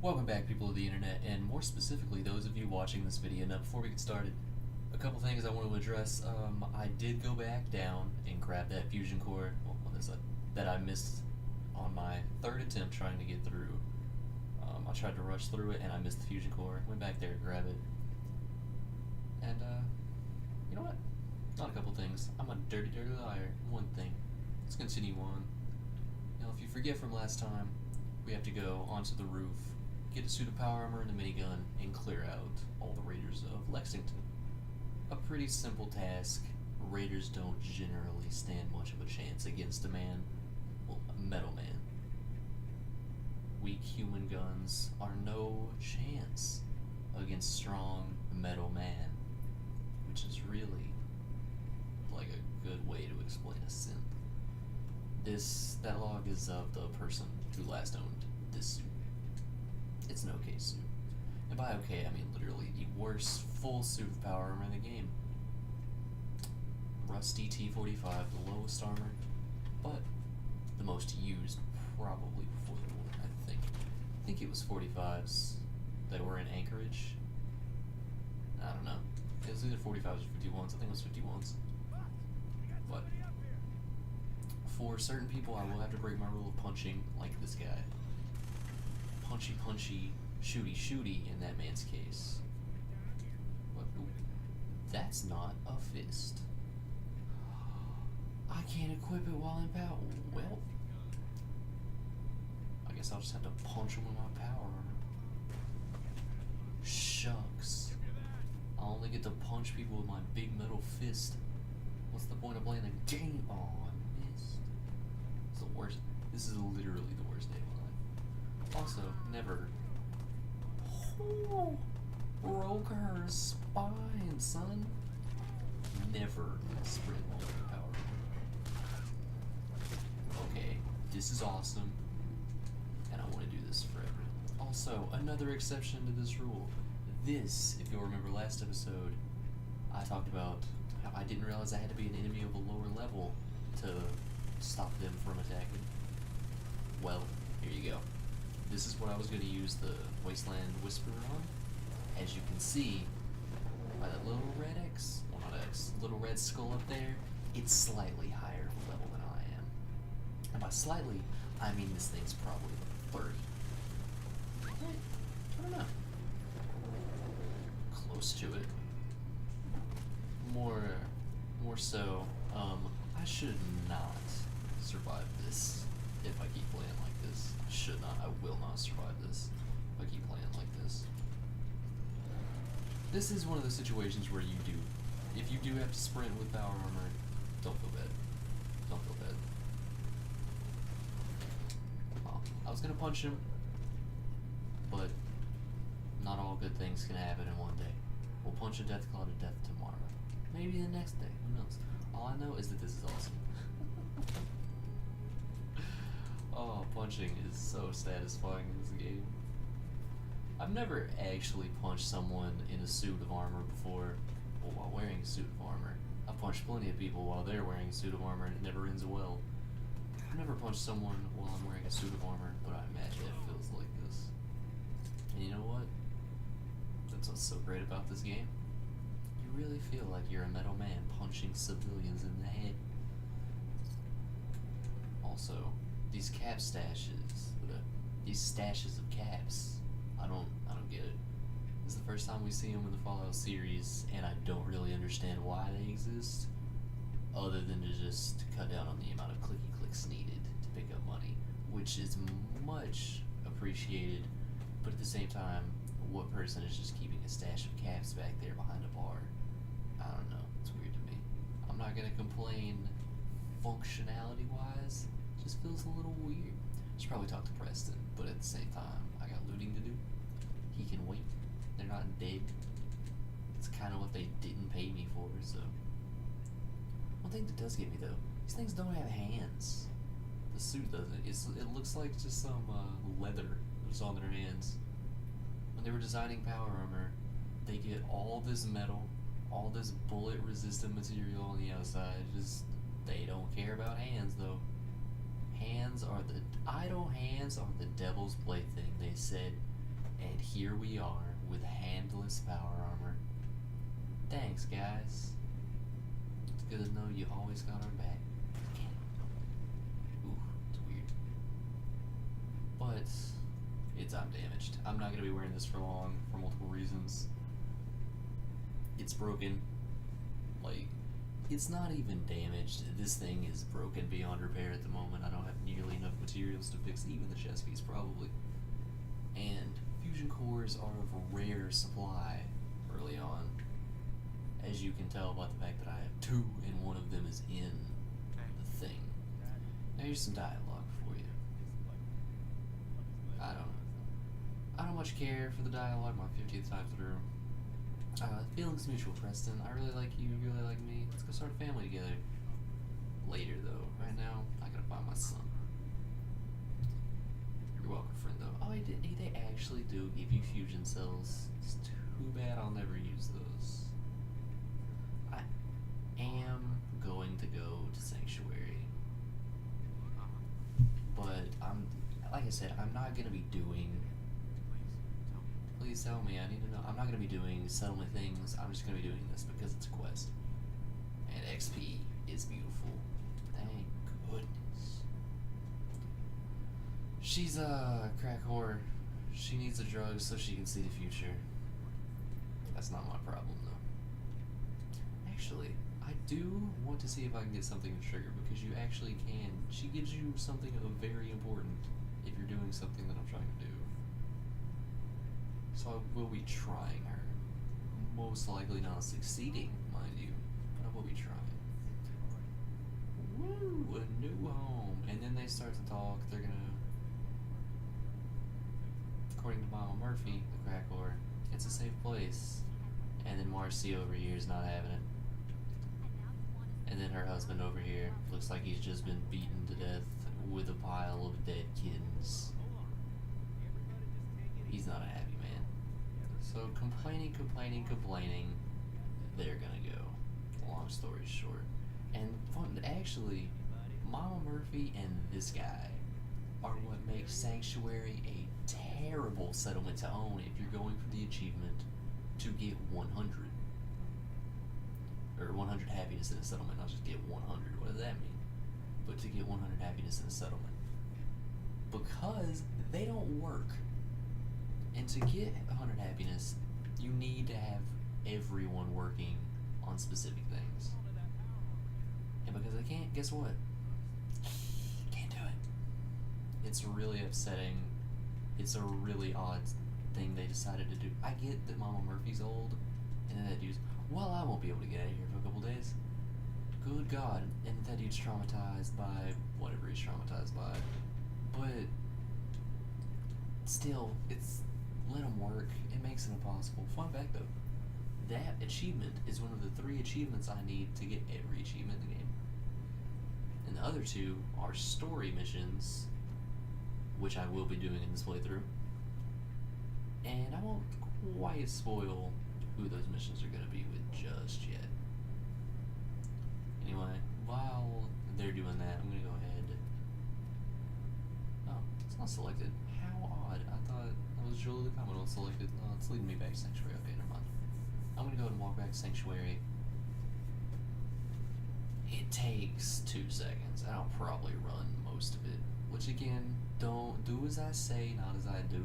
Welcome back, people of the internet, and more specifically, those of you watching this video. Now, before we get started, a couple things I want to address. I did go back down and grab that fusion core that I missed on my third attempt trying to get through. I tried to rush through it, and I missed the fusion core. Went back there to grab it. And, you know what? Not a couple things. I'm a dirty, dirty liar. One thing. Let's continue on. Now, if you forget from last time, we have to go onto the roof, get a suit of power armor and a minigun, and clear out all the raiders of Lexington. A pretty simple task. Raiders don't generally stand much of a chance against a metal man. Weak human guns are no chance against strong metal man, which is really like a good way to explain a synth. That log is of the person who last owned this suit. It's an okay suit. And by okay, I mean literally the worst full suit of power armor in the game. Rusty T-45, the lowest armor, but the most used probably before the war, I think. I think it was 45s that were in Anchorage. I don't know. It was either 45s or 51s. I think it was 51s. But for certain people, I will have to break my rule of punching like this guy. Punchy, punchy, shooty, shooty in that man's case. But ooh, that's not a fist. I can't equip it while in power. Well, I guess I'll just have to punch him with my power armor. Shucks. I only get to punch people with my big metal fist. What's the point of playing the game? Oh, I missed. It's the worst. This is literally the worst day of my life. Also, never. Oh, broke her spine, son. Never sprint while in power. Okay, this is awesome, and I want to do this forever. Also, another exception to this rule. This, if you'll remember last episode, I talked about how I didn't realize I had to be an enemy of a lower level to stop them from attacking. Well, here you go. This is what I was going to use the Wasteland Whisperer on. As you can see, by that little red X, well not X, little red skull up there, it's slightly higher level than I am. And by slightly, I mean this thing's probably 30. I don't know. Close to it. More so, I should not survive this if I keep playing like this. I should not, I will not survive this if I keep playing like this. This is one of the situations where if you do have to sprint with power armor, don't feel bad. Don't feel bad. Well, I was gonna punch him, but not all good things can happen in one day. We'll punch a Deathclaw to death tomorrow. Maybe the next day, who knows? All I know is that this is awesome. Oh, punching is so satisfying in this game. I've never actually punched someone in a suit of armor before, or while wearing a suit of armor. I've punched plenty of people while they're wearing a suit of armor and it never ends well. I've never punched someone while I'm wearing a suit of armor, but I imagine it feels like this. And you know what? That's what's so great about this game. You really feel like you're a metal man punching civilians in the head. Also, these cap stashes, these stashes of caps, I don't get it. This is the first time we see them in the Fallout series, and I don't really understand why they exist, other than to just cut down on the amount of clicky clicks needed to pick up money, which is much appreciated, but at the same time, what person is just keeping a stash of caps back there behind a bar? I don't know, it's weird to me. I'm not gonna complain functionality-wise, it just feels a little weird. Should probably talk to Preston, but at the same time, I got looting to do. He can wait. They're not dead. It's kind of what they didn't pay me for, so. One thing that does get me though, these things don't have hands. The suit doesn't. It looks like just some leather that's on their hands. When they were designing power armor, they get all this metal, all this bullet resistant material on the outside. Just they don't care about hands though. Idle hands are the devil's plaything, they said. And here we are with handless power armor. Thanks, guys. It's good to know you always got our back. Ooh, it's weird. But it's undamaged. I'm not gonna be wearing this for long for multiple reasons. It's broken. Like, it's not even damaged. This thing is broken beyond repair at the moment. I don't have nearly enough materials to fix even the chest piece, probably. And fusion cores are of rare supply early on, as you can tell by the fact that I have two and one of them is in the thing. Now here's some dialogue for you. I don't much care for the dialogue my 50th time through. Feelings mutual, Preston. I really like you really like me. Let's go start a family together. Later, though. Right now, I gotta find my son. You're welcome, friendo. Oh, they actually do give you fusion cells. It's too bad I'll never use those. I am going to go to Sanctuary. But like I said, I'm not gonna be doing... Please tell me, I need to know. I'm not going to be doing settlement things, I'm just going to be doing this because it's a quest. And XP is beautiful. Thank goodness. She's a crack whore. She needs the drugs so she can see the future. That's not my problem, though. Actually, I do want to see if I can get something to trigger, because you actually can. She gives you something very important if you're doing something that I'm trying to do. So I will be trying her. Most likely not succeeding, mind you, but I will be trying. Woo! A new home. And then they start to talk. They're gonna... According to Mama Murphy, the crack whore, it's a safe place. And then Marcy over here is not having it. And then her husband over here looks like he's just been beaten to death with a pile of dead kittens. He's not a happy man. So complaining, they're gonna go. Long story short. And actually, Mama Murphy and this guy are what makes Sanctuary a terrible settlement to own if you're going for the achievement to get 100. Or 100 happiness in a settlement, not just get 100. What does that mean? But to get 100 happiness in a settlement. Because they don't work. And to get 100 happiness, you need to have everyone working on specific things. And because they can't, guess what? Can't do it. It's really upsetting. It's a really odd thing they decided to do. I get that Mama Murphy's old, and then that dude's, well, I won't be able to get out of here for a couple days. Good God. And that dude's traumatized by whatever he's traumatized by. But still, let them work. It makes it impossible. Fun fact though, that achievement is one of the 3 achievements I need to get every achievement in the game. And the other 2 are story missions, which I will be doing in this playthrough. And I won't quite spoil who those missions are going to be with just yet. Anyway, while they're doing that, I'm going to go ahead. Oh, it's not selected. How odd. I thought that was Julie the Commodore selected. Oh, it's leading me back to Sanctuary. Okay, never mind. I'm going to go ahead and walk back to Sanctuary. It takes 2 seconds, and I'll probably run most of it. Which again, don't do as I say, not as I do.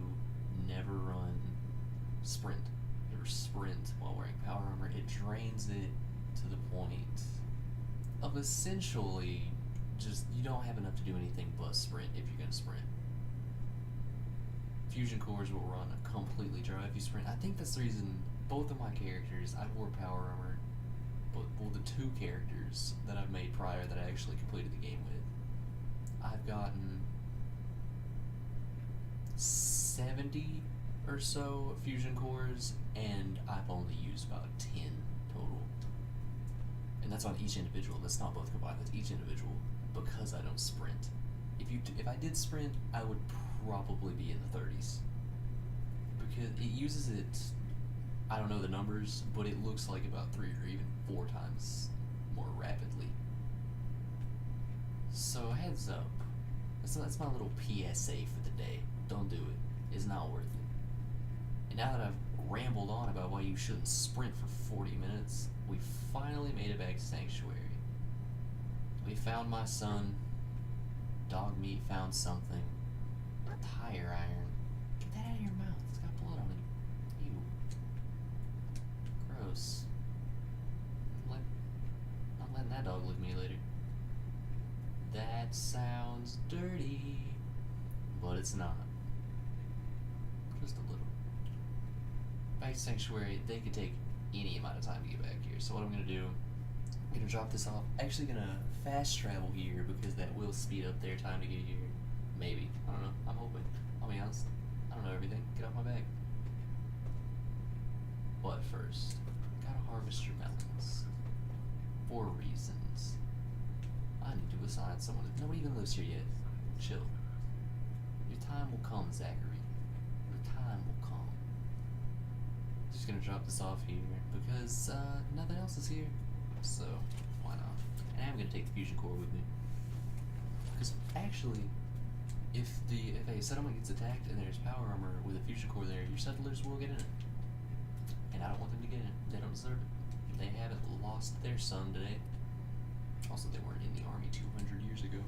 Never run sprint. Never sprint while wearing power armor. It drains it to the point of essentially just, you don't have enough to do anything but sprint if you're going to sprint. Fusion cores will run completely dry if you sprint. I think that's the reason both of my characters, I wore power armor, but well, the 2 characters that I've made prior that I actually completed the game with, I've gotten 70 or so fusion cores, and I've only used about 10 total. And that's on each individual. That's not both combined. That's each individual, because I don't sprint. If I did sprint, I would probably be in the 30s, because it uses it. I don't know the numbers, but it looks like about 3 or even 4 times more rapidly. So heads up. That's my little PSA for the day. Don't do it. It's not worth it. And now that I've rambled on about why you shouldn't sprint for 40 minutes, we finally made it back to Sanctuary. We found my son. Dog meat found something. Tire iron. Get that out of your mouth. It's got blood on it. Ew. Gross. Not letting that dog lick me later. That sounds dirty. But it's not. Just a little. Back to Sanctuary, they could take any amount of time to get back here. So what I'm gonna do, I'm gonna drop this off. Actually gonna fast travel here because that will speed up their time to get here. Maybe. I don't know. I'm hoping. I'll be honest. I don't know everything. Get off my back. But first, gotta harvest your melons. For reasons. I need to assign someone. Nobody even lives here yet. Chill. Your time will come, Zachary. Your time will come. Just gonna drop this off here because nothing else is here. So why not? And I'm gonna take the fusion core with me. Because actually, if a settlement gets attacked and there's power armor with a fusion core there, your settlers will get in it. And I don't want them to get in it. They don't deserve it. They haven't lost their son today. Also, they weren't in the army 200 years ago.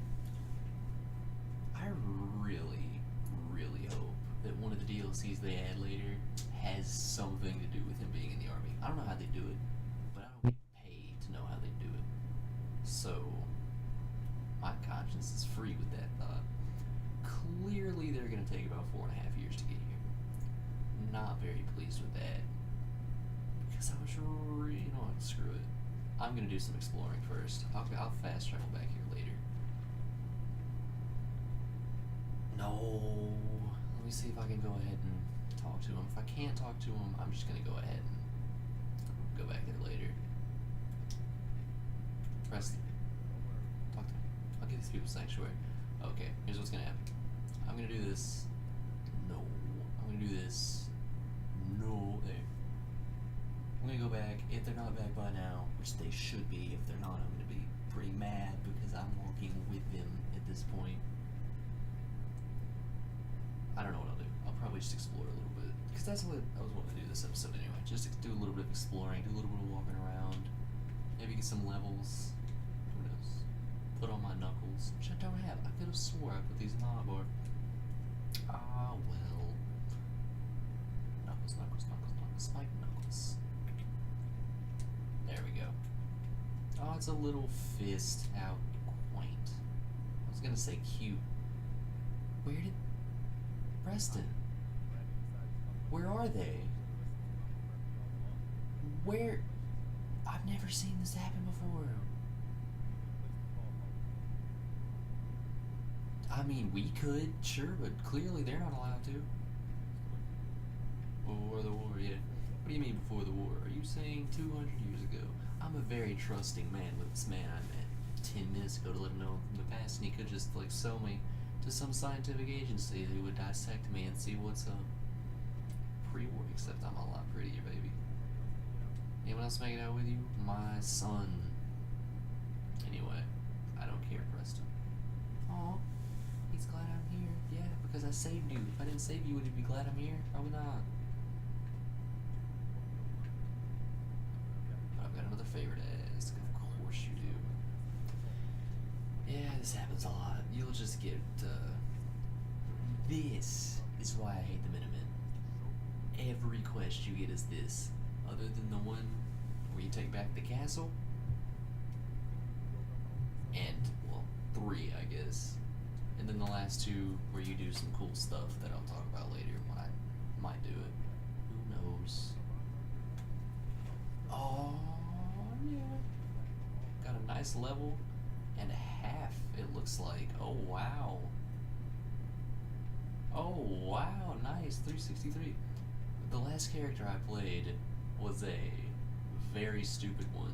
I really, really hope that one of the DLCs they add later has something to do with him being in the army. I don't know how they do it, but I don't get paid to know how they do it. So, my conscience is free with that thought. Clearly, they're going to take about 4.5 years to get here. Not very pleased with that. Because I was you know what, screw it. I'm going to do some exploring first. I'll fast travel back here later. No. Let me see if I can go ahead and talk to him. If I can't talk to him, I'm just going to go ahead and go back there later. Preston. Talk to me. I'll give these people sanctuary. Okay, here's what's going to happen. I'm going to do this. No. I'm going to do this. No. There. I'm going to go back. If they're not back by now, which they should be, if they're not, I'm going to be pretty mad because I'm working with them at this point. I don't know what I'll do. I'll probably just explore a little bit. Because that's what I was wanting to do this episode anyway. Just to do a little bit of exploring, do a little bit of walking around. Maybe get some levels. Who knows? Put on my knuckles, which I don't have. I could have swore I put these in the hotbar. Ah, well. Knuckles, knuckles, knuckles, knuckles. Spike knuckles. There we go. Oh, it's a little fist. How quaint. I was gonna say cute. Where did... Preston. Where are they? Where? I've never seen this happen before. I mean, we could, sure, but clearly they're not allowed to. Before the war, yeah. What do you mean before the war? Are you saying 200 years ago? I'm a very trusting man with this man I met 10 minutes ago to let him know from the past, and he could just, like, sell me to some scientific agency who would dissect me and see what's up. Pre-war, except I'm a lot prettier, baby. Anyone else making out with you? My son. Anyway, I don't care, Preston. Aw, he's glad I'm here. Yeah, because I saved you. If I didn't save you, would you be glad I'm here? Probably not. But I've got another favor to ask. Of course you do. Yeah, this happens a lot. You'll just get, this is why I hate the Minutemen. Every quest you get is this. Other than the one where you take back the castle. And, well, 3, I guess. And then the last 2 where you do some cool stuff that I'll talk about later when I might do it. Who knows? Oh, yeah. Got a nice level and a half, it looks like. Oh, wow. Oh, wow, nice. 363. The last character I played was a very stupid one.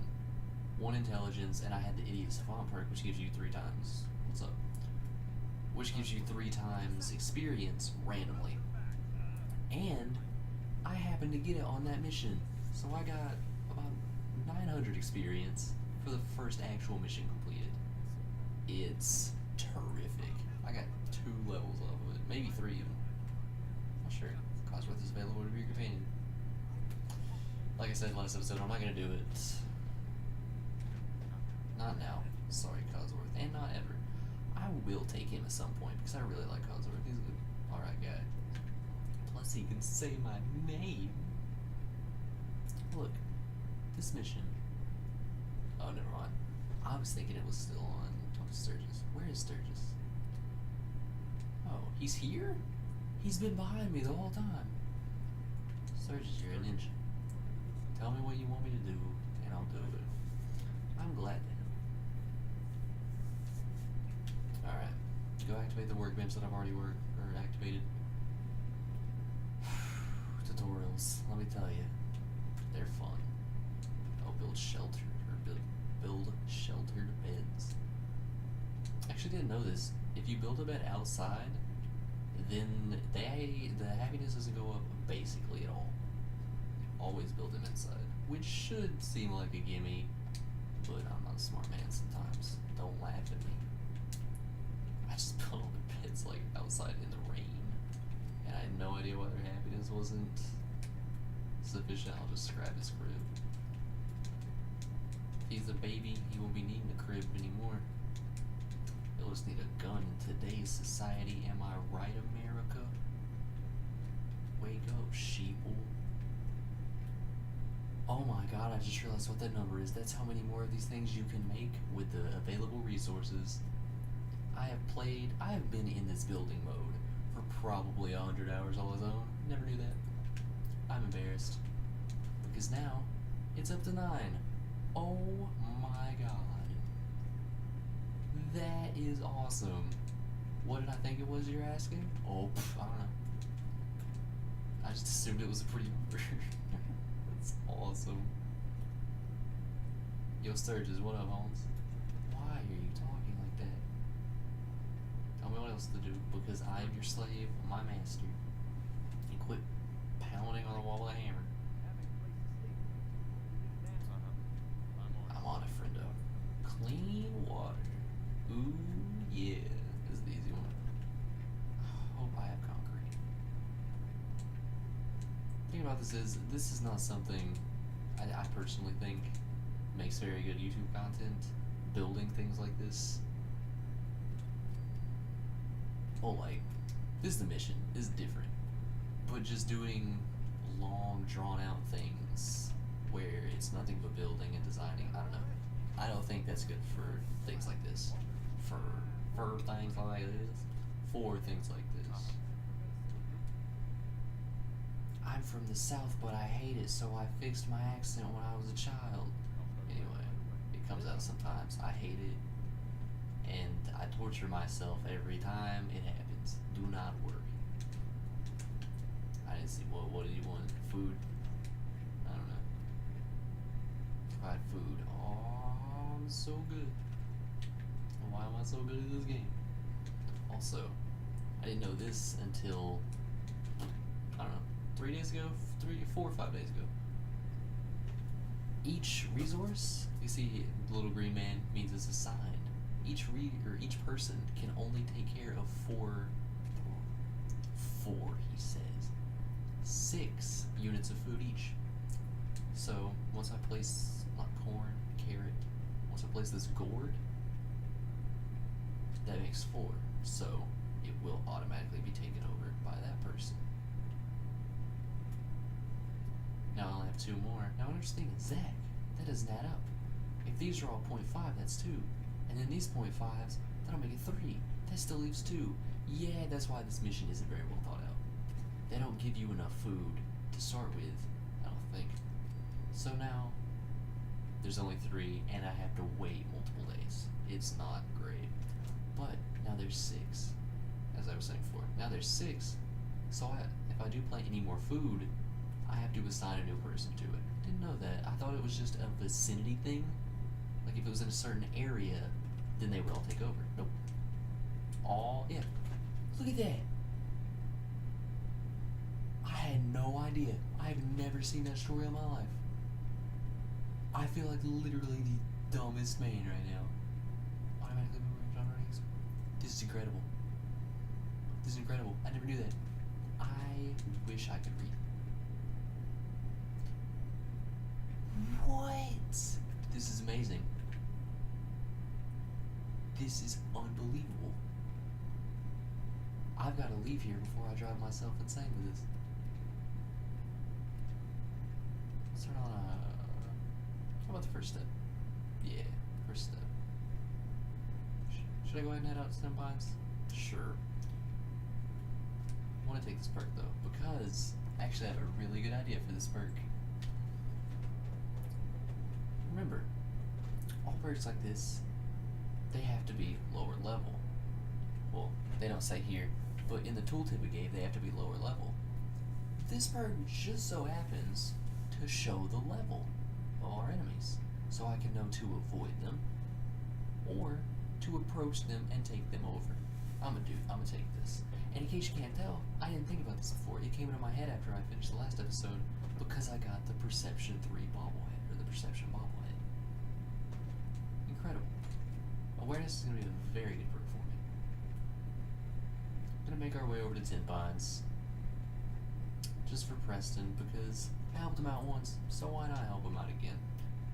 1 intelligence, and I had the idiot savant perk, which gives you 3 times. What's up? Which gives you 3 times experience randomly. And I happened to get it on that mission. So I got about 900 experience for the first actual mission completed. It's terrific. I got 2 levels off of it, maybe 3 even. Not sure. Codsworth is available to be your companion. Like I said last episode, I'm not gonna do it. Not now. Sorry, Codsworth. And not ever. I will take him at some point because I really like Codsworth. He's a good, alright guy. Plus, he can say my name. Look, this mission. Oh, never mind. I was thinking it was still on Sturgis. Where is Sturgis? Oh, he's here? He's been behind me the whole time. Sturgis, you're a ninja. Tell me what you want me to do, and I'll do it. I'm glad to help. Alright. Go activate the workbench that I've already activated. Tutorials, let me tell you. They're fun. Oh, build sheltered beds. Actually didn't know this. If you build a bed outside, then the happiness doesn't go up basically at all. Always build them inside, which should seem like a gimme, but I'm not a smart man sometimes. Don't laugh at me. I just built all the beds like outside in the rain, and I had no idea why their happiness wasn't sufficient. I'll just scrap his crib. If he's a baby, he won't be needing a crib anymore. He'll just need a gun in today's society. Am I right, America? Wake up, sheeple. Oh my god, I just realized what that number is. That's how many more of these things you can make with the available resources. I have been in this building mode for probably 100 hours all its own. Never knew that. I'm embarrassed. Because now, it's up to 9. Oh my god. That is awesome. What did I think it was you're asking? Oh, I don't know. I just assumed it was a pretty number. That's awesome. Yo, Sturgis, what up, Holmes? Why are you talking like that? Tell me what else to do, because I am your slave, my master. And quit pounding on the wall with a hammer. I'm on it, friendo. Clean water. Ooh, yeah. This is the easy one. I hope I have concrete. The thing about this is not something I personally think makes very good YouTube content. Building things like this. Well, like, this is the mission. This is different. But just doing long, drawn-out things where it's nothing but building and designing, I don't know. I don't think that's good for things like this. For things like this. For things like this. I'm from the South, but I hate it, so I fixed my accent when I was a child. Anyway, it comes out sometimes. I hate it. And I torture myself every time it happens. Do not worry. I didn't see, what did you want? Food? I don't know. Provide food. Oh, I'm so good. Why am I so good at this game? Also, I didn't know this until, I don't know, 3 days ago? 4 or 5 days ago. Each resource, you see the little green man means it's assigned. Each person can only take care of four, he says, 6 units of food each. So once I place corn, carrot, once I place this gourd, that makes 4. So it will automatically be taken over by that person. Now I only have 2 more. Now I'm just thinking, Zach, that doesn't add up. If these are all 0.5, that's 2. And then these 0.5s, that'll make it 3. That still leaves 2. Yeah, that's why this mission isn't very well thought out. They don't give you enough food to start with, I don't think. So now, there's only 3, and I have to wait multiple days. It's not great. But now there's 6, as I was saying before. Now there's 6, so if I do plant any more food, I have to assign a new person to it. Didn't know that. I thought it was just a vicinity thing. Like if it was in a certain area, then they would all take over. Nope. Yeah. Look at that. I had no idea. I have never seen that story in my life. I feel like literally the dumbest man right now. Automatically move around earnings. This is incredible. This is incredible. I never knew that. I wish I could read. What? This is amazing. This is unbelievable. I've got to leave here before I drive myself insane with this. Let's turn on how about the first step? Yeah, first step. Should I go ahead and head out to Stem Pines? Sure. I want to take this perk though, because I actually have a really good idea for this perk. Remember, all perks like this, they have to be lower level. Well, they don't say here, but in the tooltip we gave, they have to be lower level. This perk just so happens to show the level of our enemies, so I can know to avoid them, or to approach them and take them over. I'm gonna take this. And in case you can't tell, I didn't think about this before. It came into my head after I finished the last episode, because I got the Perception 3 bobblehead, or the Perception bobblehead. Incredible. Awareness is going to be a very good perk for me. I'm going to make our way over to Tin Pines. Just for Preston, because I helped him out once, so why not help him out again?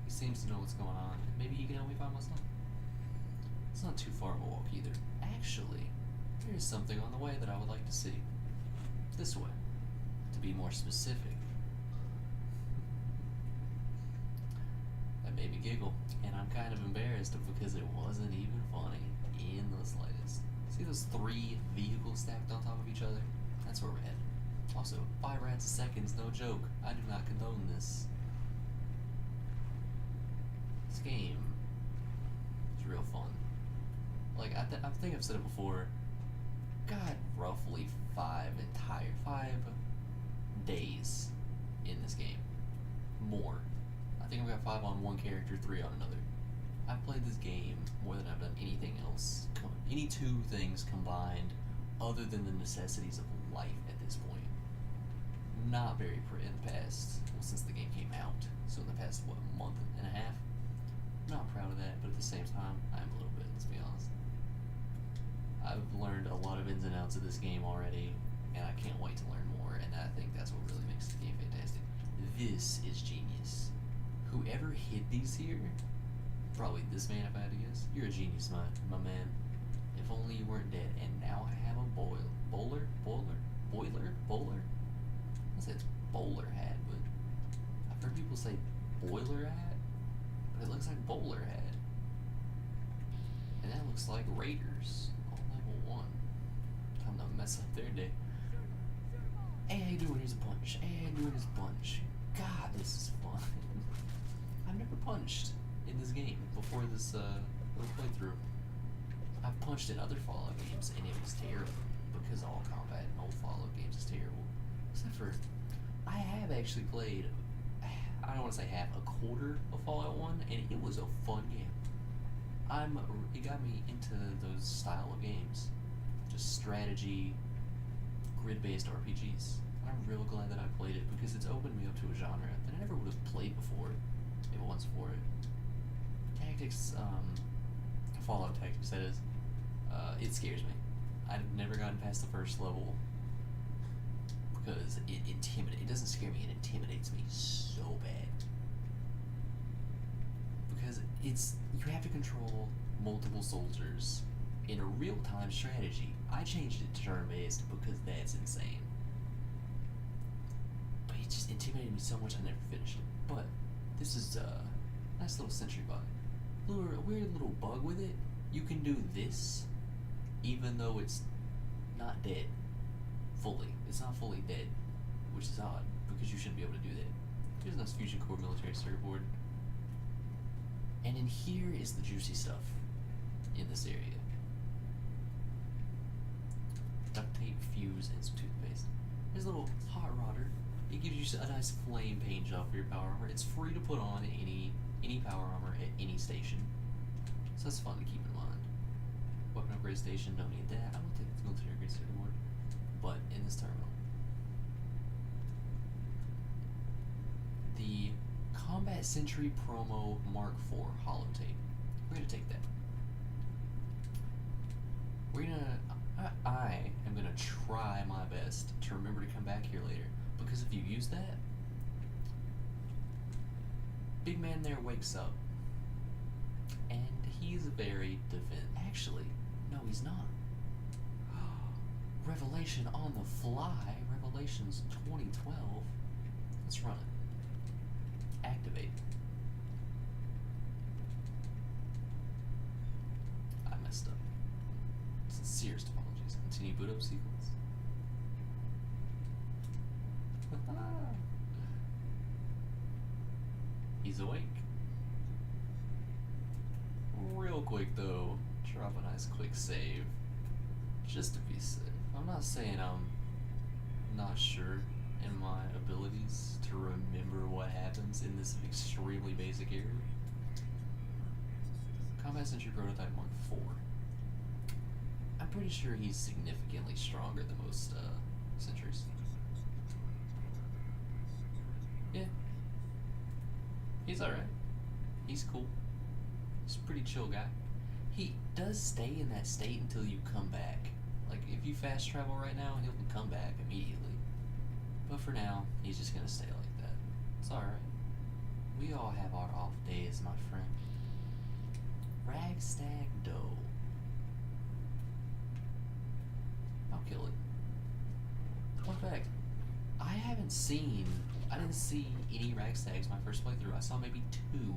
He seems to know what's going on, and maybe he can help me find my son. It's not too far of a walk either. Actually, there's something on the way that I would like to see. This way. To be more specific. That made me giggle, and I'm kind of embarrassed because it wasn't even funny in the slightest. See those 3 vehicles stacked on top of each other? That's where we're headed. Also, 5 rats a second's no joke. I do not condone this. This game is real fun. Like, I think I've said it before. Got roughly 5 days in this game. More. I think I've got 5 on one character, 3 on another. I've played this game more than I've done anything else. Any 2 things combined, other than the necessities of life at this point. Not very in the past, well, since the game came out. So in the past, what, month and a half? I'm not proud of that, but at the same time, I am a little bit, let's be honest. I've learned a lot of ins and outs of this game already, and I can't wait to learn more, and I think that's what really makes the game fantastic. This is genius. Whoever hid these here, probably this man if I had to guess, you're a genius, my man. If only you weren't dead. And now I have a bowler? I say it's bowler hat, but I've heard people say boiler hat, but it looks like bowler hat. And that looks like Raiders on level 1. Time to mess up their day. Hey, how you doing? Here's a punch. Hey, how you doing? Here's a punch. God, this is fun. I've never punched in this game before this little playthrough. I've punched in other Fallout games and it was terrible, because all combat in old Fallout games is terrible. Except for, I have actually played, I don't want to say half, a quarter of Fallout 1, and it was a fun game. It got me into those style of games. Just strategy, grid-based RPGs. I'm real glad that I played it, because it's opened me up to a genre that I never would have played before, if it wasn't for it. Tactics, Fallout Tactics, that is, it scares me. I've never gotten past the first level, because it doesn't scare me, it intimidates me so bad. Because you have to control multiple soldiers in a real-time strategy. I changed it to turn-based because that's insane. But it just intimidated me so much I never finished it. But this is a nice little sentry bug. A weird little bug with it. You can do this even though it's not dead fully. It's not fully dead, which is odd because you shouldn't be able to do that. Here's a nice Fusion Core military circuit board. And in here is the juicy stuff in this area. Duct tape, fuse, and some toothpaste. There's a little hot rodder. It gives you a nice flame paint job for your power armor. It's free to put on any power armor at any station. So that's fun to keep in mind. Weapon upgrade station, don't need that. I don't think it's military grade circuit board. But in this terminal. The Combat Sentry Promo Mark IV holotape. We're gonna take that. I I am gonna try my best to remember to come back here later, because if you use that, big man there wakes up, and he's very Actually, no, he's not. Revelation on the fly. Revelations 2012. Let's run it. Activate. I messed up. Sincerest apologies. Continue boot up sequence. He's awake. Real quick though, drop a nice quick save. Just to be safe. I'm not saying I'm not sure in my abilities to remember what happens in this extremely basic area. Combat Sentry Prototype Mark IV. I'm pretty sure he's significantly stronger than most sentries. Yeah. He's alright. He's cool. He's a pretty chill guy. He does stay in that state until you come back. Like, if you fast travel right now, he'll come back immediately. But for now, he's just gonna stay like that. It's alright. We all have our off days, my friend. Ragstag Doe. I'll kill it. Fun fact, I didn't see any Ragstags my first playthrough. I saw maybe 2.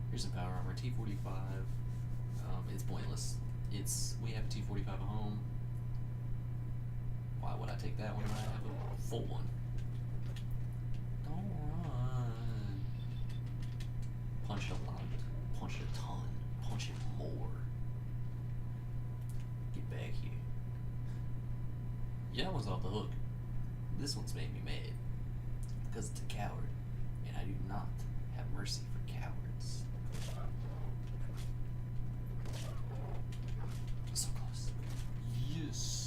Here's some power armor, T-45. It's pointless. We have a T-45 at home. Why would I take that one when I have a full one? Don't run. Punch a lot. Punch a ton. Punch it more. Get back here. Yeah, that one's off the hook. This one's made me mad. Because it's a coward. And I do not have mercy for cowards. So close. Yes.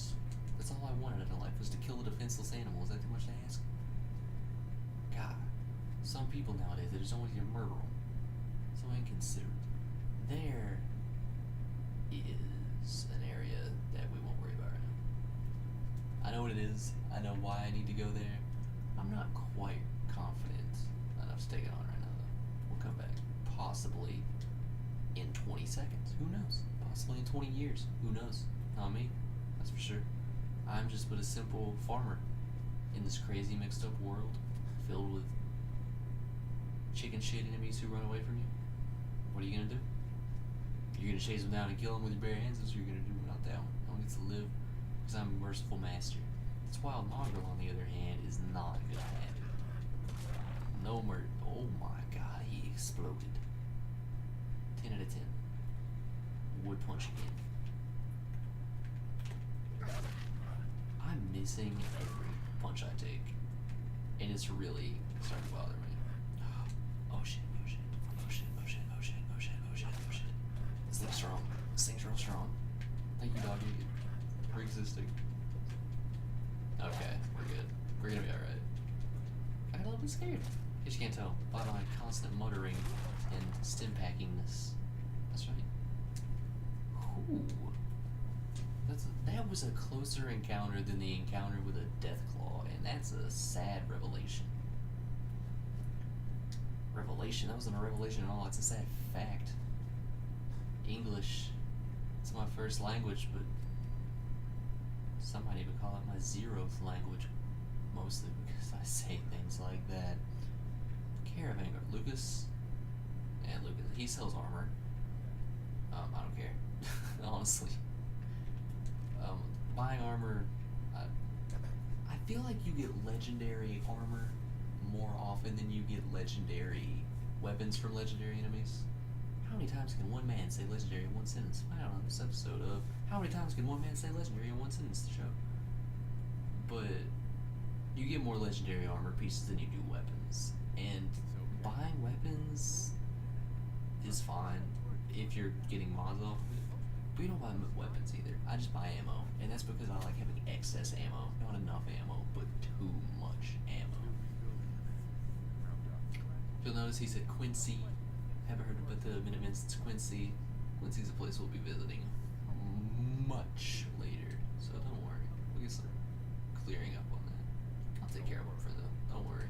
That's all I wanted in life, was to kill a defenseless animal. Is that too much to ask? God. Some people nowadays, they just don't want you to murder them. So inconsiderate. There is an area that we won't worry about right now. I know what it is. I know why I need to go there. I'm not quite confident enough to take it on right now, though. We'll come back. Possibly in 20 seconds. Who knows? Possibly in 20 years. Who knows? Not me. That's for sure. I'm just but a simple farmer in this crazy mixed up world filled with chicken shit enemies who run away from you. What are you gonna do? You're gonna chase them down and kill them with your bare hands? That's what you're gonna do. Not that one. I want to live because I'm a merciful master. This wild mongrel, on the other hand, is not gonna have it. No murder. Oh my god, he exploded. 10 out of 10. Wood punch again. I'm missing every punch I take. And it's really starting to bother me. Oh shit, oh shit, oh shit, oh shit, oh shit, oh shit, oh shit, oh shit. This thing's strong. This thing's real strong. Thank you, doggy, for existing. Okay, we're good. We're gonna be alright. I got a little bit scared. You can't tell by my constant muttering and stim packingness. That's right. Ooh. That was a closer encounter than the encounter with a Deathclaw, and that's a sad revelation. Revelation? That wasn't a revelation at all. It's a sad fact. English. It's my first language, but some might even call it my 0th language, mostly because I say things like that. Caravan Guard. Lucas? Yeah, Lucas. He sells armor. I don't care. Honestly. Buying armor, I feel like you get legendary armor more often than you get legendary weapons from legendary enemies. How many times can one man say legendary in one sentence? Find out on this episode of How Many Times Can One Man Say Legendary in One Sentence, the show. But you get more legendary armor pieces than you do weapons. And buying weapons is fine if you're getting mods off of it. But you don't buy weapons either. I just buy ammo. And that's because I like having excess ammo. Not enough ammo, but too much ammo. You'll notice he said Quincy. Haven't heard about the Minutemen since Quincy. Quincy's a place we'll be visiting much later. So clearing up on that. I'll take care of it for them. Don't worry.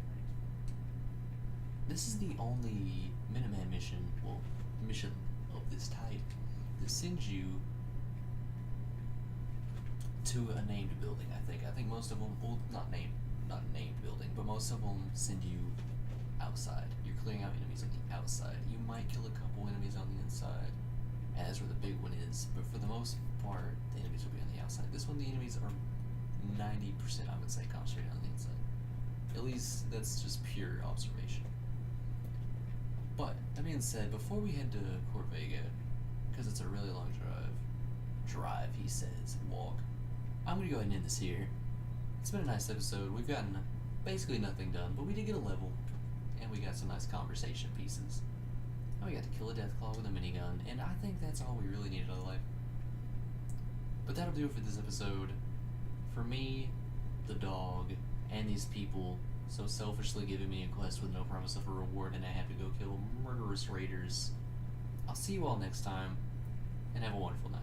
This is the only Minuteman mission, well, mission of this type that sends you to a named building. I think most of them, well, not a named building, but most of them send you outside. You're clearing out enemies on the outside. You might kill a couple enemies on the inside, as where the big one is, but for the most part, the enemies will be on the outside. This one, the enemies are 90%, I would say, concentrated on the inside. At least that's just pure observation. But that being said, before we head to Corvega, because it's a really long drive, he says, walk, I'm going to go ahead and end this here. It's been a nice episode. We've gotten basically nothing done, but we did get a level, and we got some nice conversation pieces. And we got to kill a Deathclaw with a minigun, and I think that's all we really needed out of life. But that'll do it for this episode. For me, the dog, and these people so selfishly giving me a quest with no promise of a reward, and I have to go kill murderous raiders. I'll see you all next time, and have a wonderful night.